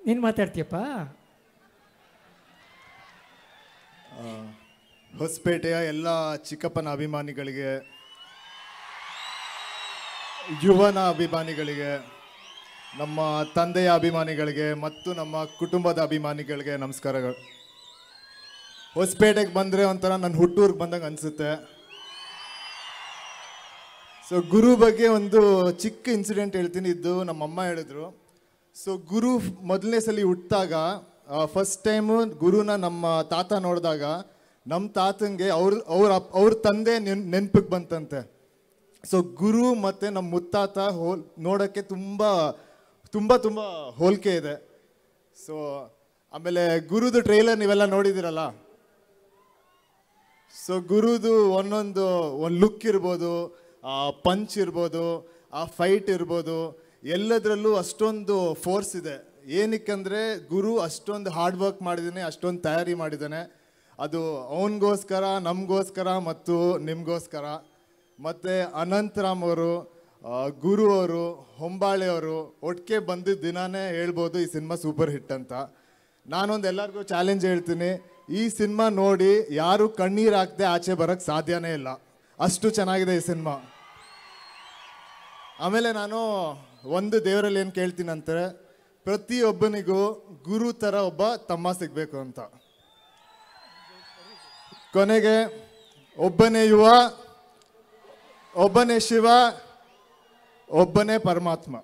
ನೀನು ಮಾತಾಡ್ತೀಯಪ್ಪ. ಹೊಸಪೇಟೆಯ ಎಲ್ಲ ಚಿಕ್ಕಪ್ಪನ ಅಭಿಮಾನಿಗಳಿಗೆ, ಯುವನ ಅಭಿಮಾನಿಗಳಿಗೆ, ನಮ್ಮ ತಂದೆಯ ಅಭಿಮಾನಿಗಳಿಗೆ ಮತ್ತು ನಮ್ಮ ಕುಟುಂಬದ ಅಭಿಮಾನಿಗಳಿಗೆ ನಮಸ್ಕಾರಗಳು. ಹೊಸಪೇಟೆಗೆ ಬಂದರೆ ಒಂಥರ ನನ್ನ ಹುಟ್ಟೂರಿಗೆ ಬಂದಂಗೆ ಅನಿಸುತ್ತೆ. ಸೊ ಗುರು ಬಗ್ಗೆ ಒಂದು ಚಿಕ್ಕ ಇನ್ಸಿಡೆಂಟ್ ಹೇಳ್ತೀನಿ. ಇದು ನಮ್ಮಮ್ಮ ಹೇಳಿದ್ರು. ಸೊ ಗುರು ಮೊದಲನೇ ಸಲ ಹುಟ್ಟಿದಾಗ ಫಸ್ಟ್ ಟೈಮು ಗುರುನ ನಮ್ಮ ತಾತ ನೋಡಿದಾಗ ನಮ್ಮ ತಾತಂಗೆ ಅವ್ರ ತಂದೆ ನೆನಪಿಗೆ ಬಂತಂತೆ. ಸೊ ಗುರು ಮತ್ತು ನಮ್ಮ ಮುತ್ತಾತ ನೋಡೋಕ್ಕೆ ತುಂಬ ತುಂಬ ತುಂಬ ಹೋಲಿಕೆ ಇದೆ. ಸೊ ಆಮೇಲೆ ಗುರುದು ಟ್ರೈಲರ್ ನೀವೆಲ್ಲ ನೋಡಿದ್ದೀರಲ್ಲ. ಸೊ ಗುರುದು ಒಂದು ಲುಕ್ ಇರ್ಬೋದು, ಪಂಚ್ ಇರ್ಬೋದು, ಆ ಫೈಟ್ ಇರ್ಬೋದು, ಎಲ್ಲದರಲ್ಲೂ ಅಷ್ಟೊಂದು ಫೋರ್ಸ್ ಇದೆ. ಏನಕ್ಕಂದರೆ ಗುರು ಅಷ್ಟೊಂದು ಹಾರ್ಡ್ ವರ್ಕ್ ಮಾಡಿದ್ದಾನೆ, ಅಷ್ಟೊಂದು ತಯಾರಿ ಮಾಡಿದ್ದಾನೆ. ಅದು ಅವನಿಗೋಸ್ಕರ, ನಮಗೋಸ್ಕರ ಮತ್ತು ನಿಮಗೋಸ್ಕರ. ಮತ್ತು ಅನಂತರಾಮ್ ಅವರು, ಗುರು ಅವರು, ಹೊಂಬಾಳೆಯವರು ಒಟ್ಟಿಗೆ ಬಂದಿದ್ದ ದಿನಾನೇ ಹೇಳ್ಬೋದು ಈ ಸಿನಿಮಾ ಸೂಪರ್ ಹಿಟ್ ಅಂತ. ನಾನೊಂದು ಎಲ್ಲರಿಗೂ ಚಾಲೆಂಜ್ ಹೇಳ್ತೀನಿ, ಈ ಸಿನಿಮಾ ನೋಡಿ ಯಾರು ಕಣ್ಣೀರು ಹಾಕದೆ ಆಚೆ ಬರೋಕ್ಕೆ ಸಾಧ್ಯನೇ ಇಲ್ಲ, ಅಷ್ಟು ಚೆನ್ನಾಗಿದೆ ಈ ಸಿನಿಮಾ. ಆಮೇಲೆ ನಾನು ಒಂದು ದೇವರಲ್ಲಿ ಏನು ಕೇಳ್ತೀನಂತೆ, ಪ್ರತಿಯೊಬ್ಬನಿಗೂ ಗುರು ಥರ ಒಬ್ಬ ತಮ್ಮ ಸಿಗಬೇಕು ಅಂತ. ಕೊನೆಗೆ ಒಬ್ಬನೇ ಯುವ, ಒಬ್ಬನೇ ಶಿವ, ಒಬ್ಬನೇ ಪರಮಾತ್ಮ.